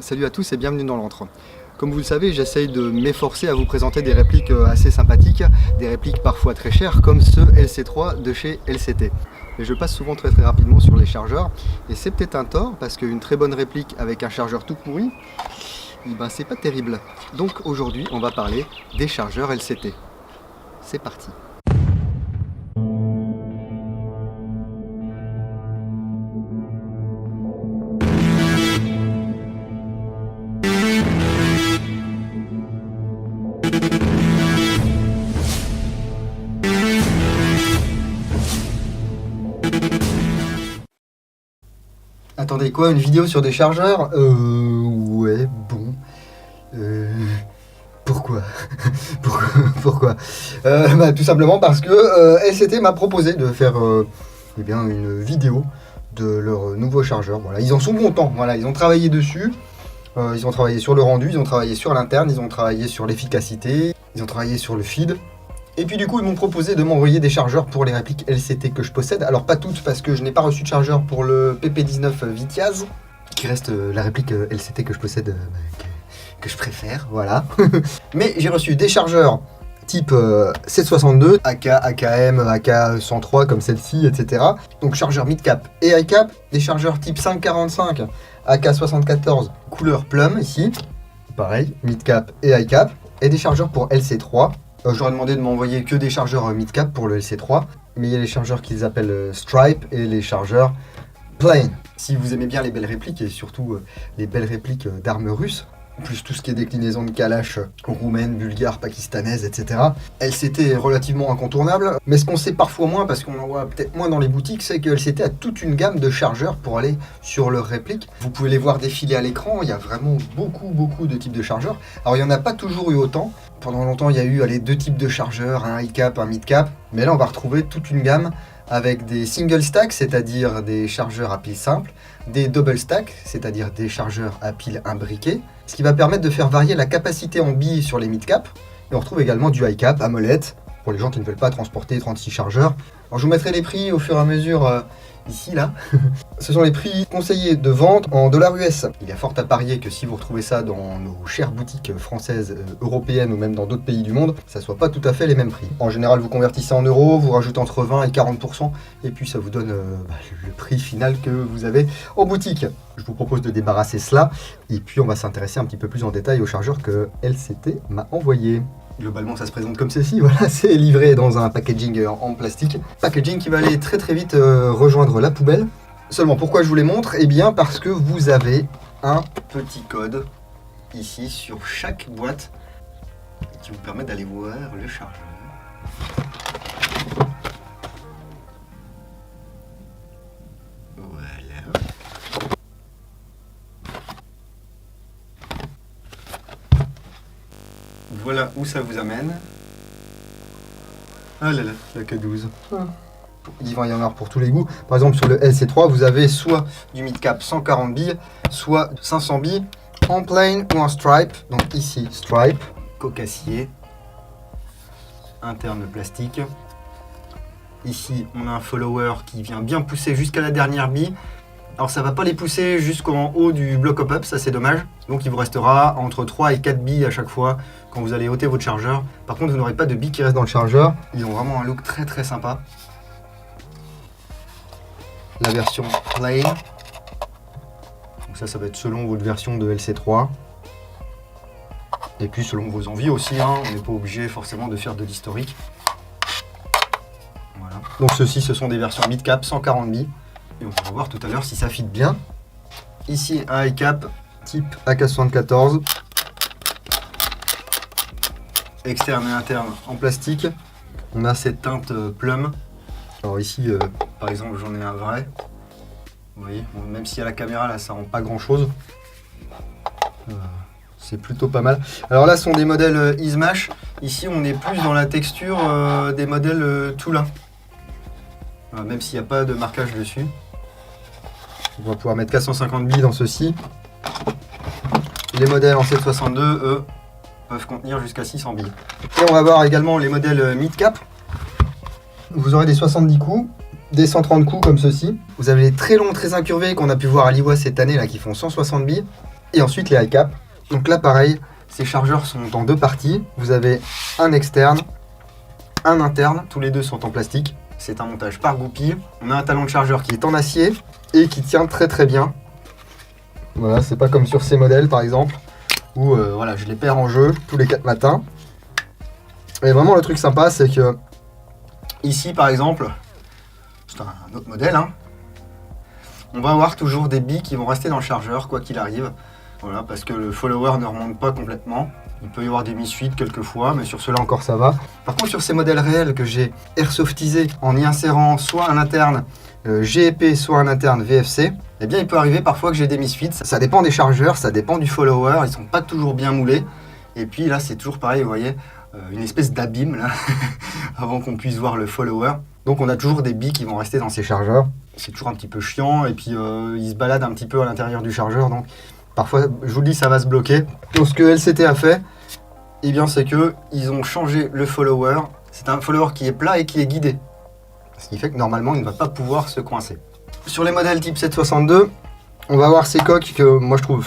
Salut à tous et bienvenue dans l'antre. Comme vous le savez, j'essaye de m'efforcer à vous présenter des répliques assez sympathiques, des répliques parfois très chères comme ce LC3 de chez LCT. Mais je passe souvent très rapidement sur les chargeurs et c'est peut-être un tort parce qu'une très bonne réplique avec un chargeur tout pourri, ben c'est pas terrible. Donc aujourd'hui on va parler des chargeurs LCT. C'est parti. Attendez, quoi, une vidéo sur des chargeurs? Ouais, bon. Pourquoi? Pourquoi? Tout simplement parce que LCT m'a proposé de faire une vidéo de leur nouveau chargeur. Voilà, ils en sont contents, voilà, ils ont travaillé dessus. Ils ont travaillé sur le rendu, ils ont travaillé sur l'interne, ils ont travaillé sur l'efficacité, ils ont travaillé sur le feed. Et puis du coup, ils m'ont proposé de m'envoyer des chargeurs pour les répliques LCT que je possède. Alors pas toutes, parce que je n'ai pas reçu de chargeur pour le PP19 Vitiaz, qui reste la réplique LCT que je possède, que je préfère, voilà. Mais j'ai reçu des chargeurs type 762, AK, AKM, AK103 comme celle-ci, etc. Donc chargeur mid-cap et high-cap, des chargeurs type 545, AK74, couleur plum ici, pareil, mid-cap et high-cap, et des chargeurs pour LC3. J'aurais demandé de m'envoyer que des chargeurs mid-cap pour le LC3, mais il y a les chargeurs qu'ils appellent Stripe et les chargeurs Plain. Si vous aimez bien les belles répliques et surtout les belles répliques d'armes russes, plus tout ce qui est déclinaison de Kalash roumaine, bulgare, pakistanaise, etc. LCT est relativement incontournable, mais ce qu'on sait parfois moins, parce qu'on en voit peut-être moins dans les boutiques, c'est que LCT a toute une gamme de chargeurs pour aller sur leurs répliques. Vous pouvez les voir défiler à l'écran, il y a vraiment beaucoup de types de chargeurs. Alors il n'y en a pas toujours eu autant. Pendant longtemps, il y a eu deux types de chargeurs, un high cap, un mid cap, mais là on va retrouver toute une gamme avec des single stack, c'est-à-dire des chargeurs à pile simple, des double stack, c'est-à-dire des chargeurs à pile imbriquées, ce qui va permettre de faire varier la capacité en billes sur les mid-cap. Et on retrouve également du high-cap à molette, pour les gens qui ne veulent pas transporter 36 chargeurs. Alors je vous mettrai les prix au fur et à mesure ici, là. Ce sont les prix conseillés de vente en dollars US. Il y a fort à parier que si vous retrouvez ça dans nos chères boutiques françaises, européennes ou même dans d'autres pays du monde, ça soit pas tout à fait les mêmes prix. En général, vous convertissez en euros, vous rajoutez entre 20 et 40%, et puis ça vous donne le prix final que vous avez en boutique. Je vous propose de débarrasser cela, et puis on va s'intéresser un petit peu plus en détail aux chargeurs que LCT m'a envoyés. Globalement, ça se présente comme ceci, voilà, c'est livré dans un packaging en plastique. Packaging qui va aller très vite rejoindre la poubelle. Seulement, pourquoi je vous les montre? Eh bien, parce que vous avez un petit code ici sur chaque boîte qui vous permet d'aller voir le chargeur. Voilà où ça vous amène. Ah là là, la K12. Il va y en avoir pour tous les goûts. Par exemple, sur le LC3, vous avez soit du mid-cap 140 billes, soit 500 billes en plain ou en stripe. Donc ici, stripe, coque-acier, interne plastique. Ici, on a un follower qui vient bien pousser jusqu'à la dernière bille. Alors ça va pas les pousser jusqu'en haut du bloc hop-up, ça c'est dommage. Donc il vous restera entre 3 et 4 billes à chaque fois quand vous allez ôter votre chargeur. Par contre vous n'aurez pas de billes qui restent dans le chargeur. Ils ont vraiment un look très sympa. La version plain. Donc ça va être selon votre version de LC3. Et puis selon vos envies aussi, hein. On n'est pas obligé forcément de faire de l'historique. Voilà. Donc ceux-ci ce sont des versions mid-cap 140 billes. Et on va voir tout à l'heure si ça fit bien. Ici, un high cap type AK74. Externe et interne en plastique. On a cette teinte plum. Alors ici, par exemple, j'en ai un vrai. Vous voyez, bon, même si à la caméra, là, ça rend pas grand-chose. C'est plutôt pas mal. Alors là, ce sont des modèles Ismash. Ici, on est plus dans la texture des modèles Tula. Même s'il n'y a pas de marquage dessus. On va pouvoir mettre 450 billes dans ceci. Les modèles en 762, eux, peuvent contenir jusqu'à 600 billes. Et on va voir également les modèles mid-cap. Vous aurez des 70 coups, des 130 coups comme ceci. Vous avez les très longs, très incurvés qu'on a pu voir à l'IWA cette année, là, qui font 160 billes. Et ensuite les high cap. Donc là pareil, ces chargeurs sont en deux parties. Vous avez un externe, un interne, tous les deux sont en plastique. C'est un montage par goupille. On a un talon de chargeur qui est en acier et qui tient très très bien. Voilà, c'est pas comme sur ces modèles par exemple, où voilà, je les perds en jeu tous les 4 matins. Et vraiment le truc sympa, c'est que ici par exemple, c'est un autre modèle, hein, on va avoir toujours des billes qui vont rester dans le chargeur quoi qu'il arrive. Voilà, parce que le follower ne remonte pas complètement. Il peut y avoir des missuites quelquefois, mais sur ceux-là encore ça va. Par contre sur ces modèles réels que j'ai airsoftisés en y insérant soit un interne GEP, soit un interne VFC, eh bien il peut arriver parfois que j'ai des misfits. Ça dépend des chargeurs, ça dépend du follower, ils sont pas toujours bien moulés. Et puis là c'est toujours pareil, vous voyez, une espèce d'abîme là, avant qu'on puisse voir le follower. Donc on a toujours des billes qui vont rester dans ces chargeurs. C'est toujours un petit peu chiant, et puis ils se baladent un petit peu à l'intérieur du chargeur, donc parfois, je vous le dis, ça va se bloquer. Donc ce que LCT a fait, eh bien c'est que ils ont changé le follower. C'est un follower qui est plat et qui est guidé. Ce qui fait que normalement, il ne va pas pouvoir se coincer. Sur les modèles type 762, on va avoir ces coques que moi je trouve,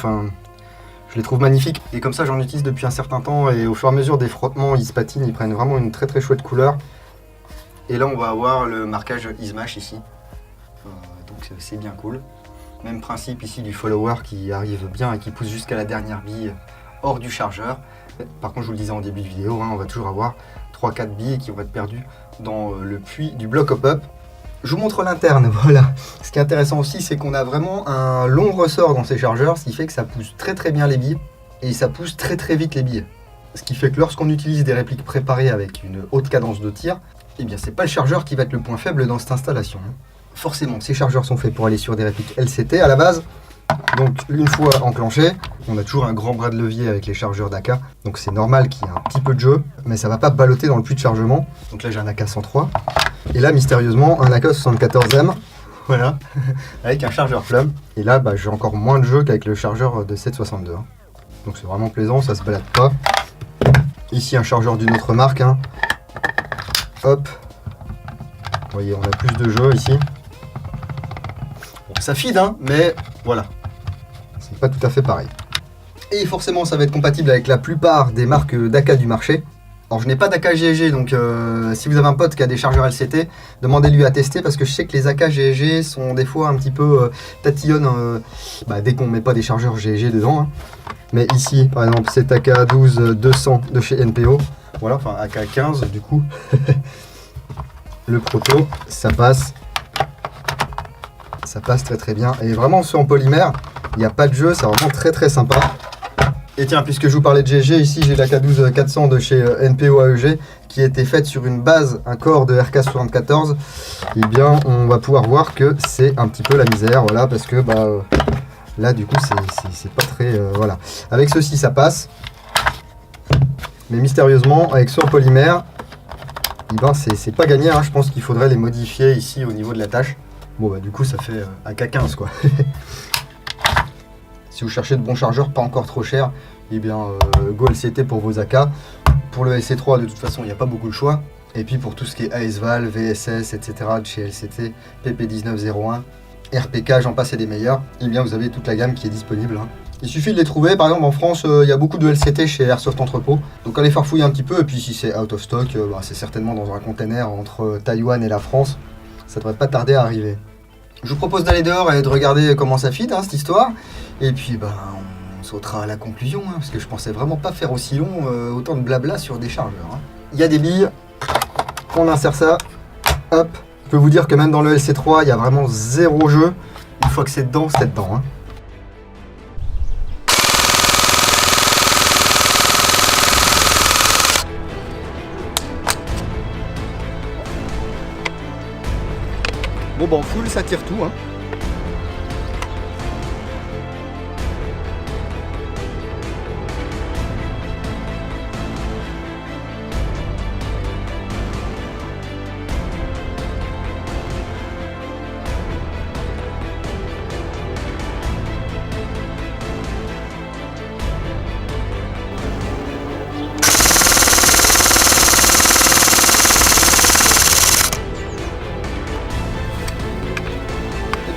je les trouve magnifiques. Et comme ça, j'en utilise depuis un certain temps, et au fur et à mesure des frottements, ils se patinent, ils prennent vraiment une très très chouette couleur. Et là, on va avoir le marquage Ismash ici. Donc c'est bien cool. Même principe ici du follower qui arrive bien et qui pousse jusqu'à la dernière bille hors du chargeur. Par contre, je vous le disais en début de vidéo, hein, on va toujours avoir 3-4 billes qui vont être perdues dans le puits du bloc hop-up. Je vous montre l'interne, voilà. Ce qui est intéressant aussi, c'est qu'on a vraiment un long ressort dans ces chargeurs, ce qui fait que ça pousse très très bien les billes et ça pousse très très vite les billes. Ce qui fait que lorsqu'on utilise des répliques préparées avec une haute cadence de tir, eh bien c'est pas le chargeur qui va être le point faible dans cette installation. Forcément, ces chargeurs sont faits pour aller sur des répliques LCT à la base. Donc une fois enclenché, on a toujours un grand bras de levier avec les chargeurs d'AK. Donc c'est normal qu'il y ait un petit peu de jeu, mais ça va pas balloter dans le puits de chargement. Donc là j'ai un AK-103. Et là mystérieusement un AK-74M. Voilà, avec un chargeur plum. Et là j'ai encore moins de jeu qu'avec le chargeur de 762. Hein. Donc c'est vraiment plaisant, ça se balade pas. Ici un chargeur d'une autre marque. Hein. Hop. Vous voyez, on a plus de jeu ici. Ça feed, hein, mais voilà, c'est pas tout à fait pareil. Et forcément, ça va être compatible avec la plupart des marques d'AK du marché. Alors, je n'ai pas d'AK GEG, donc si vous avez un pote qui a des chargeurs LCT, demandez-lui à tester, parce que je sais que les AK GEG sont des fois un petit peu tatillonnes dès qu'on met pas des chargeurs GEG dedans. Hein. Mais ici, par exemple, cet AK12-200 de chez NPO, voilà, enfin AK15 du coup, le proto, ça passe. Ça passe très très bien. Et vraiment, ceux en polymère, il n'y a pas de jeu, c'est vraiment très très sympa. Et tiens, puisque je vous parlais de GG, ici j'ai la K12-400 de chez NPO AEG qui était faite sur une base, un corps de RK74. Et bien, on va pouvoir voir que c'est un petit peu la misère, voilà, parce que là du coup, c'est pas très. Voilà. Avec ceci, ça passe. Mais mystérieusement, avec ceux en polymère, c'est pas gagné. Hein. Je pense qu'il faudrait les modifier ici au niveau de la tâche. Bon du coup ça fait AK15 quoi. Si vous cherchez de bons chargeurs pas encore trop chers, eh bien Go LCT pour vos AK. Pour le SC3 de toute façon il n'y a pas beaucoup de choix. Et puis pour tout ce qui est ASVAL, VSS, etc. de chez LCT, PP1901, RPK, j'en passe et des meilleurs, eh bien vous avez toute la gamme qui est disponible. Hein. Il suffit de les trouver, par exemple en France il y a beaucoup de LCT chez Airsoft Entrepôt. Donc allez farfouiller un petit peu, et puis si c'est out of stock, c'est certainement dans un container entre Taïwan et la France. Ça devrait pas tarder à arriver. Je vous propose d'aller dehors et de regarder comment ça fit cette histoire. Et puis on sautera à la conclusion, hein, parce que je pensais vraiment pas faire aussi long, autant de blabla sur des chargeurs. Hein. Il y a des billes, on insère ça, hop. Je peux vous dire que même dans le LC3, il y a vraiment zéro jeu. Une fois que c'est dedans, c'est dedans. Hein. Bon en full ça tire tout hein.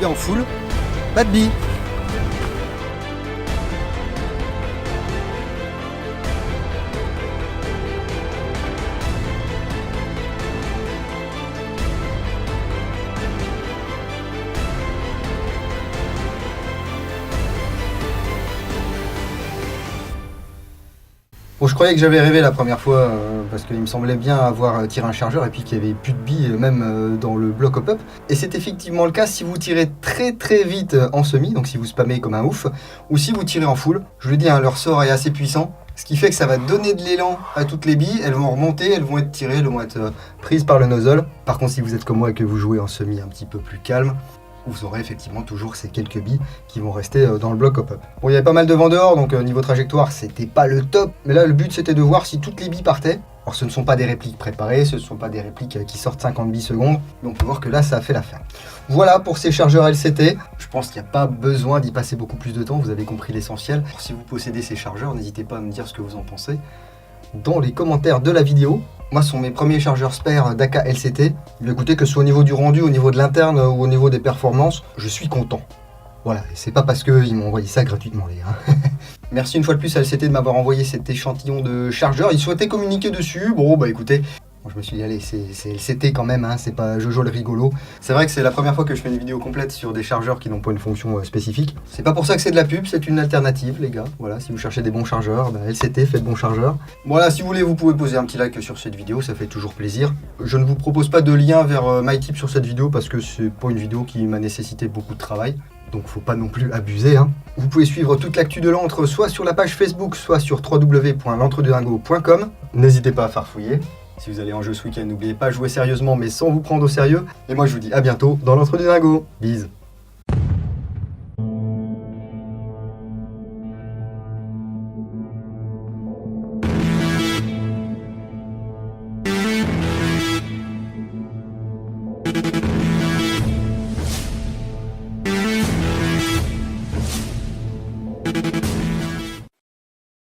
En full, pas de billes. Bon, je croyais que j'avais rêvé la première fois, parce qu'il me semblait bien avoir tiré un chargeur et puis qu'il n'y avait plus de billes, même dans le bloc hop-up. Et c'est effectivement le cas si vous tirez très très vite en semi, donc si vous spammez comme un ouf, ou si vous tirez en full. Je vous l'ai dit, hein, leur sort est assez puissant, ce qui fait que ça va donner de l'élan à toutes les billes, elles vont remonter, elles vont être tirées, elles vont être prises par le nozzle. Par contre, si vous êtes comme moi et que vous jouez en semi un petit peu plus calme, vous aurez effectivement toujours ces quelques billes qui vont rester dans le bloc hop-up. Bon, il y avait pas mal de vent dehors, donc niveau trajectoire, c'était pas le top. Mais là, le but, c'était de voir si toutes les billes partaient. Alors, ce ne sont pas des répliques préparées, ce ne sont pas des répliques qui sortent 50 billes secondes. Donc, on peut voir que là, ça a fait l'affaire. Voilà pour ces chargeurs LCT. Je pense qu'il n'y a pas besoin d'y passer beaucoup plus de temps. Vous avez compris l'essentiel. Si vous possédez ces chargeurs, n'hésitez pas à me dire ce que vous en pensez dans les commentaires de la vidéo. Moi, ce sont mes premiers chargeurs spare d'AK LCT. Écoutez, que ce soit au niveau du rendu, au niveau de l'interne ou au niveau des performances, je suis content. Voilà, et c'est pas parce qu'ils m'ont envoyé ça gratuitement, les gars. Merci une fois de plus à LCT de m'avoir envoyé cet échantillon de chargeurs. Ils souhaitaient communiquer dessus. Bon, bah écoutez, je me suis dit, allez, c'est LCT quand même, hein, c'est pas Jojo le rigolo. C'est vrai que c'est la première fois que je fais une vidéo complète sur des chargeurs qui n'ont pas une fonction spécifique. C'est pas pour ça que c'est de la pub, c'est une alternative, les gars. Voilà, si vous cherchez des bons chargeurs, bah, LCT, faites bons chargeurs. Voilà, si vous voulez, vous pouvez poser un petit like sur cette vidéo, ça fait toujours plaisir. Je ne vous propose pas de lien vers MyTip sur cette vidéo parce que c'est pas une vidéo qui m'a nécessité beaucoup de travail. Donc faut pas non plus abuser, hein. Vous pouvez suivre toute l'actu de l'antre soit sur la page Facebook, soit sur www.l'entredudingo.com. N'hésitez pas à farfouiller. Si vous allez en jeu ce week-end, n'oubliez pas, jouer sérieusement mais sans vous prendre au sérieux. Et moi je vous dis à bientôt dans l'entre du dingo. Bise.